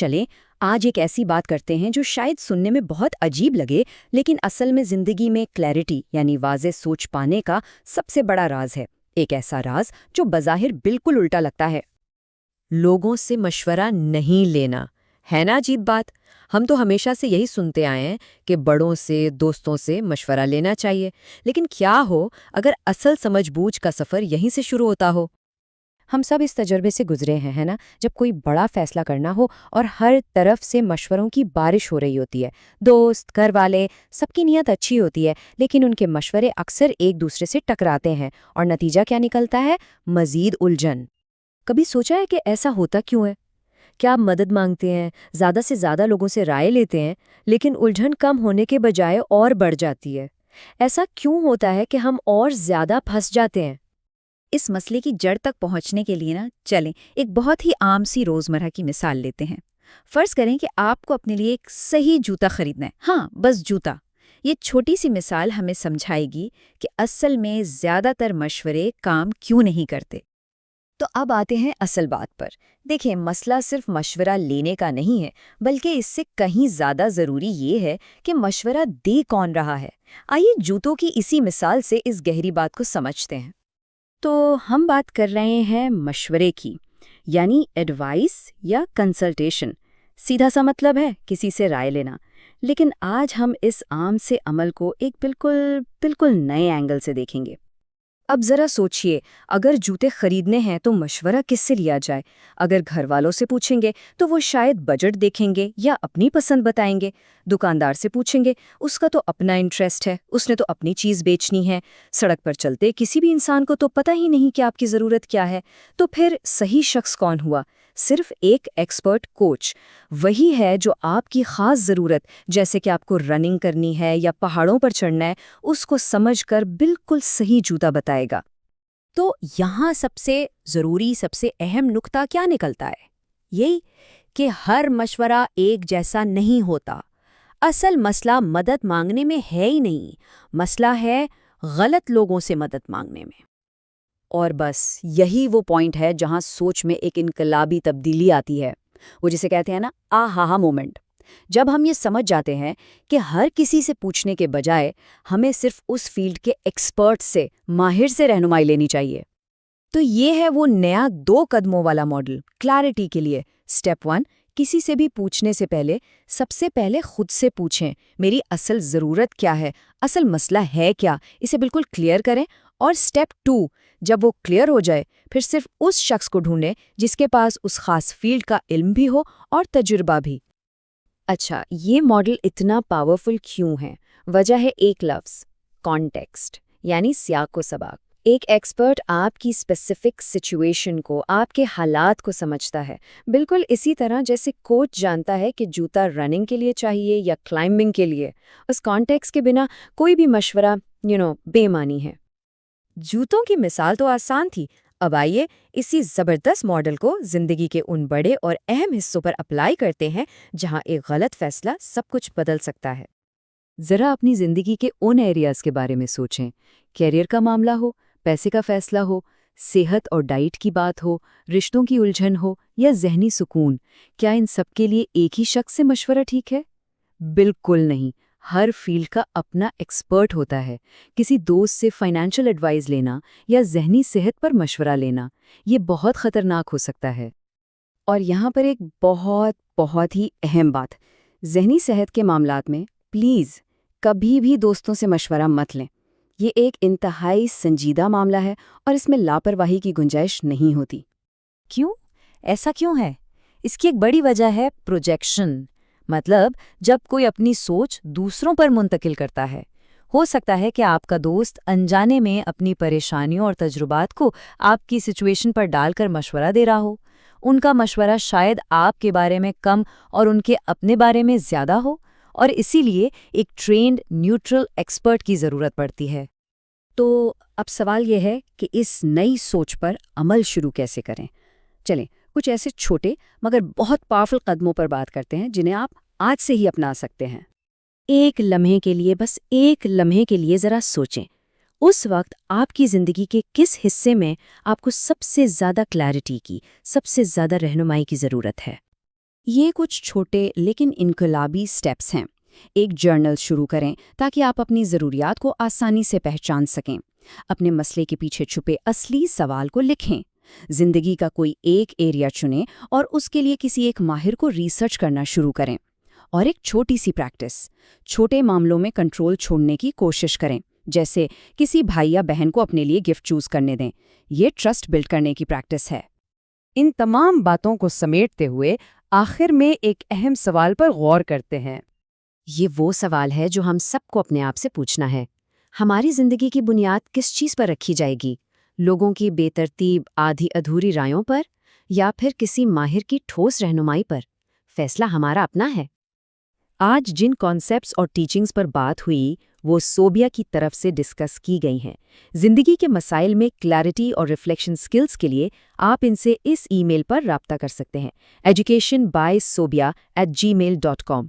चलें, आज एक ऐसी बात करते हैं जो शायद सुनने में बहुत अजीब लगे, लेकिन असल में जिंदगी में क्लैरिटी यानी वाज़ेह सोच पाने का सबसे बड़ा राज है। एक ऐसा राज जो बज़ाहिर बिल्कुल उल्टा लगता है। लोगों से मशवरा नहीं लेना, है ना अजीब बात। हम तो हमेशा से यही सुनते आए हैं कि बड़ों से, दोस्तों से मशवरा लेना चाहिए। लेकिन क्या हो अगर असल समझबूझ का सफ़र यहीं से शुरू होता हो? हम सब इस तजर्बे से गुजरे हैं, है ना? जब कोई बड़ा फैसला करना हो और हर तरफ से मशवरों की बारिश हो रही होती है। दोस्त, घर वाले, सबकी नीयत अच्छी होती है, लेकिन उनके मशवरे अक्सर एक दूसरे से टकराते हैं और नतीजा क्या निकलता है? मज़ीद उलझन। कभी सोचा है कि ऐसा होता क्यों है? क्या आप मदद मांगते हैं, ज़्यादा से ज़्यादा लोगों से राय लेते हैं, लेकिन उलझन कम होने के बजाय और बढ़ जाती है? ऐसा क्यों होता है कि हम और ज़्यादा फंस जाते हैं? इस मसले की जड़ तक पहुंचने के लिए चलें एक बहुत ही आम सी रोजमर्रा की मिसाल लेते हैं। फर्ज करें कि आपको अपने लिए एक सही जूता खरीदना है। हाँ, बस जूता। ये छोटी सी मिसाल हमें समझाएगी कि असल में ज्यादातर मशवरे काम क्यों नहीं करते। तो अब आते हैं असल बात पर। देखिए, मसला सिर्फ मशवरा लेने का नहीं है, बल्कि इससे कहीं ज़्यादा ज़रूरी ये है कि मशवरा दे कौन रहा है। आइए जूतों की इसी मिसाल से इस गहरी बात को समझते हैं। तो हम बात कर रहे हैं मशवरे की, यानी एडवाइस या कंसल्टेशन। सीधा सा मतलब है किसी से राय लेना। लेकिन आज हम इस आम से अमल को एक बिल्कुल बिल्कुल नए एंगल से देखेंगे। अब ज़रा सोचिए, अगर जूते खरीदने हैं तो मशवरा किससे लिया जाए? अगर घर वालों से पूछेंगे तो वो शायद बजट देखेंगे या अपनी पसंद बताएंगे। दुकानदार से पूछेंगे, उसका तो अपना इंटरेस्ट है, उसने तो अपनी चीज़ बेचनी है। सड़क पर चलते किसी भी इंसान को तो पता ही नहीं कि आपकी ज़रूरत क्या है। तो फिर सही शख्स कौन हुआ? सिर्फ एक एक्सपर्ट कोच। वही है जो आपकी ख़ास ज़रूरत, जैसे कि आपको रनिंग करनी है या पहाड़ों पर चढ़ना है, उसको समझकर बिल्कुल सही जूता बताएगा। तो यहाँ सबसे ज़रूरी, सबसे अहम नुक्ता क्या निकलता है? यही कि हर मशवरा एक जैसा नहीं होता। असल मसला मदद मांगने में है ही नहीं, मसला है गलत लोगों से मदद मांगने में। और बस यही वो पॉइंट है जहाँ सोच में एक इनकलाबी तब्दीली आती है। वो जिसे कहते हैं ना, आहा मोमेंट। जब हम ये समझ जाते हैं कि हर किसी से पूछने के बजाय हमें सिर्फ उस फील्ड के एक्सपर्ट से, माहिर से रहनुमाई लेनी चाहिए। तो ये है वो नया 2 कदमों वाला मॉडल क्लैरिटी के लिए। स्टेप 1, किसी से भी पूछने से पहले सबसे पहले खुद से पूछें, मेरी असल ज़रूरत क्या है, असल मसला है क्या, इसे बिल्कुल क्लियर करें। और स्टेप 2, जब वो क्लियर हो जाए, फिर सिर्फ उस शख्स को ढूंढें जिसके पास उस खास फील्ड का इल्म भी हो और तजुर्बा भी। अच्छा, ये मॉडल इतना पावरफुल क्यों है? वजह है एक लफ्ज़, कॉन्टेक्स्ट, यानी सियाको सबक। एक एक्सपर्ट आपकी स्पेसिफिक सिचुएशन को, आपके हालात को समझता है, बिल्कुल इसी तरह जैसे कोच जानता है कि जूता रनिंग के लिए चाहिए या क्लाइंबिंग के लिए। उस कॉन्टेक्स्ट के बिना कोई भी मशवरा बेमानी है। जूतों की मिसाल तो आसान थी। अब आइए इसी ज़बरदस्त मॉडल को ज़िंदगी के उन बड़े और अहम हिस्सों पर अप्लाई करते हैं जहां एक गलत फैसला सब कुछ बदल सकता है। ज़रा अपनी ज़िंदगी के उन एरियाज़ के बारे में सोचें। कैरियर का मामला हो, पैसे का फैसला हो, सेहत और डाइट की बात हो, रिश्तों की उलझन हो या ज़हनी सुकून। क्या इन सब के लिए एक ही शख्स से मशवरा ठीक है? बिल्कुल नहीं। हर फील्ड का अपना एक्सपर्ट होता है। किसी दोस्त से फाइनेंशियल एडवाइस लेना या ज़हनी सेहत पर मशवरा लेना, ये बहुत ख़तरनाक हो सकता है। और यहाँ पर एक बहुत बहुत ही अहम बात, ज़हनी सेहत के मामलात में प्लीज़ कभी भी दोस्तों से मशवरा मत लें। ये एक इंतहाई संजीदा मामला है और इसमें लापरवाही की गुंजाइश नहीं होती। क्यों? ऐसा क्यों है? इसकी एक बड़ी वजह है प्रोजेक्शन। मतलब जब कोई अपनी सोच दूसरों पर मुंतकिल करता है। हो सकता है कि आपका दोस्त अनजाने में अपनी परेशानियों और तजुर्बात को आपकी सिचुएशन पर डालकर मशवरा दे रहा हो। उनका मशवरा शायद आपके बारे में कम और उनके अपने बारे में ज़्यादा हो, और इसीलिए एक ट्रेन्ड न्यूट्रल एक्सपर्ट की ज़रूरत पड़ती है। तो अब सवाल यह है कि इस नई सोच पर अमल शुरू कैसे करें? चलें, कुछ ऐसे छोटे मगर बहुत पावरफुल कदमों पर बात करते हैं जिन्हें आप आज से ही अपना सकते हैं। एक लम्हे के लिए, बस एक लम्हे के लिए ज़रा सोचें, उस वक्त आपकी ज़िंदगी के किस हिस्से में आपको सबसे ज़्यादा क्लैरिटी की, सबसे ज़्यादा रहनुमाई की ज़रूरत है? یہ کچھ چھوٹے لیکن انقلابی سٹیپس ہیں۔ ایک جرنل شروع کریں تاکہ آپ اپنی ضروریات کو آسانی سے پہچان سکیں۔ اپنے مسئلے کے پیچھے چھپے اصلی سوال کو لکھیں۔ زندگی کا کوئی ایک ایریا چنیں اور اس کے لیے کسی ایک ماہر کو ریسرچ کرنا شروع کریں۔ اور ایک چھوٹی سی پریکٹس، چھوٹے معاملوں میں کنٹرول چھوڑنے کی کوشش کریں، جیسے کسی بھائی یا بہن کو اپنے لیے گفٹ چوز کرنے دیں۔ یہ ٹرسٹ بلڈ کرنے کی پریکٹس ہے۔ ان تمام باتوں کو سمیٹتے ہوئے آخر میں ایک اہم سوال پر غور کرتے ہیں۔ یہ وہ سوال ہے جو ہم سب کو اپنے آپ سے پوچھنا ہے۔ ہماری زندگی کی بنیاد کس چیز پر رکھی جائے گی؟ لوگوں کی بے ترتیب آدھی ادھوری رائوں پر، یا پھر کسی ماہر کی ٹھوس رہنمائی پر؟ فیصلہ ہمارا اپنا ہے۔ آج جن کانسیپٹس اور ٹیچنگز پر بات ہوئی وہ سوبیا کی طرف سے ڈسکس کی گئی ہیں۔ زندگی کے مسائل میں کلیئرٹی اور ریفلیکشن سکلز کے لیے آپ ان سے اس ای میل پر رابطہ کر سکتے ہیں education@sobia@gmail.com